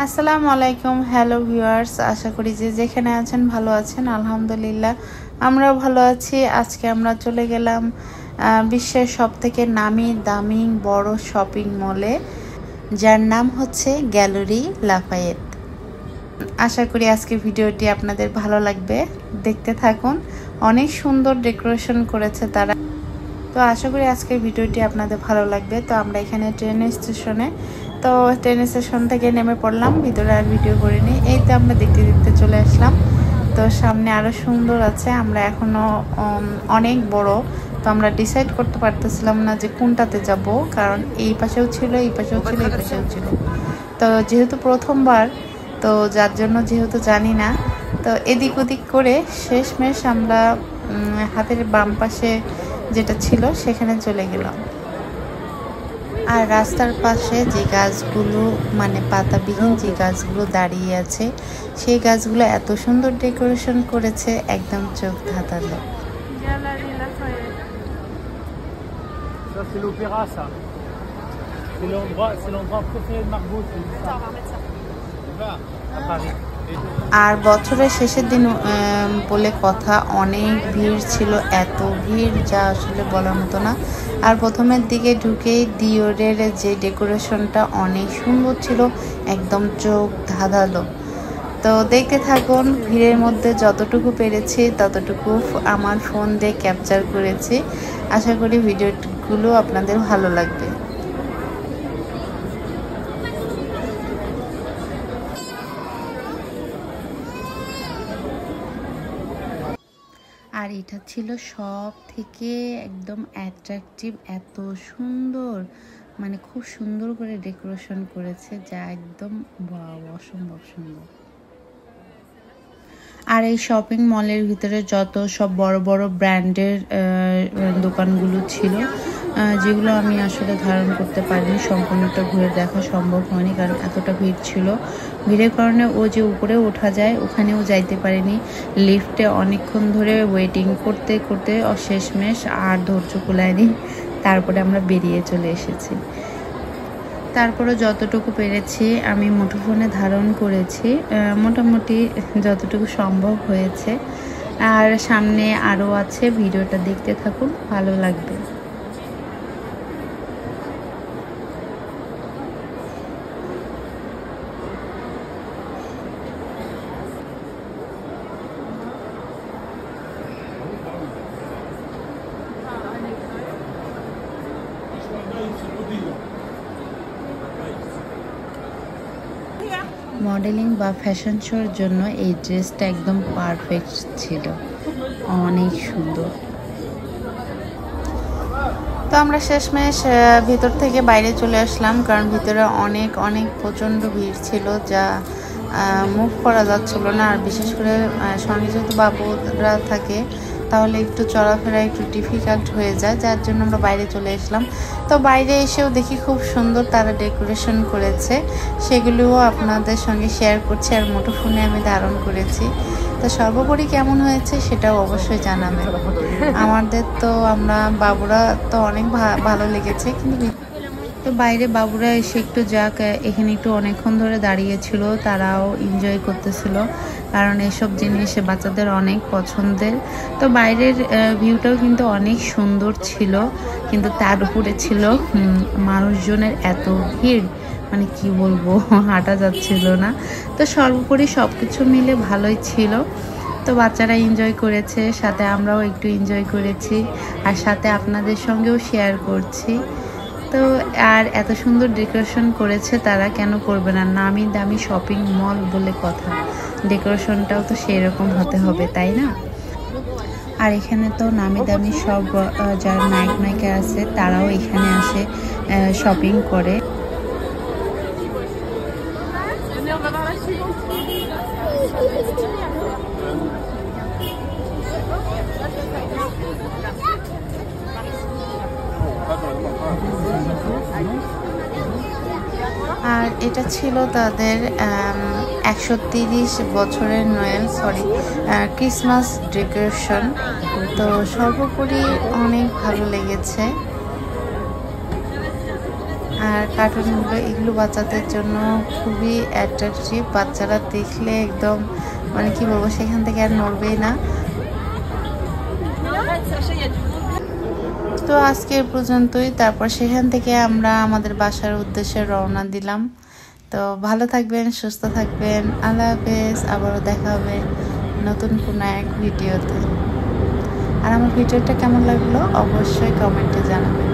আসসালামু আলাইকুম। Hello viewers, আশা করি যে যেখানে আছেন ভালো আছেন। আলহামদুলিল্লাহ আমরাও ভালো আছি। আজকে আমরা চলে গেলাম বিশ্বের সবথেকে নামি দামি বড় শপিং মলে, যার নাম হচ্ছে গ্যালারি লাফায়েত। আশা করি আজকে ভিডিওটি আপনাদের ভালো লাগবে, দেখতে থাকুন। অনেক সুন্দর ডেকোরেশন করেছে তারা, তো আশা করি আজকের ভিডিওটি আপনাদের ভালো লাগবে। তো আমরা এখানে ট্রেন স্টেশন থেকে নেমে পড়লাম, ভিতরে আর ভিডিও করিনি। এই তো আমরা দেখতে দেখতে চলে আসলাম। তো সামনে আরো সুন্দর আছে, আমরা এখনো অনেক বড়, তো আমরা ডিসাইড করতে পারতেছিলাম না যে কোনটাতে যাব, কারণ এই পাশেও ছিল, এই পাশেও ছিল, এই পাশেও ছিল। তো যেহেতু প্রথমবার, তো যার জন্য যেহেতু জানি না, তো এদিক ওদিক করে শেষমেশ আমরা হাতের বাম পাশে যেটা ছিল সেখানে চলে গেলাম। আর রাস্তার পাশে যে গাছগুলো, মানে পাতাবিহীন যে গাছগুলো দাঁড়িয়ে আছে, সেই গাছগুলো এত সুন্দর ডেকোরেশন করেছে, একদম চোখ ধাঁধালো। আর বছরের শেষের দিন বলে কথা, অনেক ভিড় ছিল, এত ভিড় যা আসলে বলার মতো না। আর প্রথমের দিকে ঢুকেই দিওরের যে ডেকোরেশনটা অনেক সুন্দর ছিল, একদম চোখ ধাঁধালো। তো দেখতে থাকুন, ভিড়ের মধ্যে যতটুকু পেরেছি ততটুকু আমার ফোন দিয়ে ক্যাপচার করেছি। আশা করি ভিডিওগুলো আপনাদের ভালো লাগবে। আর এটা ছিল সব থেকে একদম অ্যাট্রাকটিভ, এত সুন্দর, মানে খুব সুন্দর করে ডেকোরেশন করেছে, যা একদম অসম্ভব সুন্দর। আর এই শপিং মলের ভিতরে যত সব বড় বড় ব্র্যান্ডের দোকানগুলো ছিল, যেগুলো আমি আসলে ধারণ করতে পারিনি, সম্পূর্ণটা ঘুরে দেখা সম্ভব হয়নি, কারণ এতটা ভিড় ছিল। ভিড়ের কারণে ও যে উপরে ওঠা যায় ওখানেও যাইতে পারিনি, লিফটে অনেকক্ষণ ধরে ওয়েটিং করতে করতে শেষমেশ আর ধৈর্য কুলায়নি, তারপরে আমরা বেরিয়ে চলে এসেছি। তারপরে যতটুকু পেরেছি আমি মুঠোফোনে ধারণ করেছি, মোটামুটি যতটুকু সম্ভব হয়েছে। আর সামনে আরও আছে, ভিডিওটা দেখতে থাকুন, ভালো লাগবে। মডেলিং বা ফ্যাশন শোর জন্য এই ড্রেসটা একদম পারফেক্ট ছিল, অনেক সুন্দর। তো আমরা শেষমেশ ভিতর থেকে বাইরে চলে আসলাম, কারণ ভিতরে অনেক অনেক প্রচণ্ড ভিড় ছিল, যা মুভ করা যাচ্ছিল না। আর বিশেষ করে সঙ্গে যেহেতু বাবুরা থাকে, তাহলে একটু চলাফেরা একটু ডিফিকাল্ট হয়ে যায়, যার জন্য আমরা বাইরে চলে আসলাম। তো বাইরে এসেও দেখি খুব সুন্দর তারা ডেকোরেশন করেছে, সেগুলোও আপনাদের সঙ্গে শেয়ার করছি, আর মুঠোফোনে আমি ধারণ করেছি। তো সর্বোপরি কেমন হয়েছে সেটাও অবশ্যই জানাবেন। আমাদের তো আমরা বাবুরা তো অনেক ভালো লেগেছে, কিন্তু তো বাইরে বাবুরা এসে একটু যাক, এখানে একটু অনেকক্ষণ ধরে দাঁড়িয়েছিল, তারাও এনজয় করতেছিল, কারণ এসব জিনিস বাচ্চাদের অনেক পছন্দের। তো বাইরের ভিউটাও কিন্তু অনেক সুন্দর ছিল, কিন্তু তার উপরে ছিল মানুষজনের এত ভিড়, মানে কি বলবো, হাঁটা যাচ্ছিল না। তো সর্বোপরি সব কিছু মিলে ভালোই ছিল। তো বাচ্চারা এনজয় করেছে, সাথে আমরাও একটু এনজয় করেছি, আর সাথে আপনাদের সঙ্গেও শেয়ার করছি। তো আর এত সুন্দর ডেকোরেশন করেছে তারা, কেন করবে না, নামি দামি শপিং মল বলে কথা, ডেকোরেশনটাও তো সেই রকম হতে হবে, তাই না? আর এখানে তো নামি দামি সব যারা নায়ক নায়িকা আছে তারাও এখানে আসে শপিং করে। আর এটা ছিল তাদের 130 বছরের ক্রিসমাস ডেকোরেশন। তো সর্বোপরি অনেক ভালো লেগেছে। আর কার্টুনগুলো এগুলো বাচ্চাদের জন্য খুবই অ্যাট্রাকটিভ, বাচ্চারা দেখলে একদম মানে কি বলবো, সেখান থেকে আর নড়বেই না। তো আজকের পর্যন্তই, তারপর সেখান থেকে আমরা আমাদের বাসার উদ্দেশ্যে রওনা দিলাম। তো ভালো থাকবেন, সুস্থ থাকবেন, আল্লাহ হাফেজ। আবারও দেখা হবে নতুন কোনো এক ভিডিওতে। আর আমার ভিডিওটা কেমন লাগলো অবশ্যই কমেন্টে জানাবেন।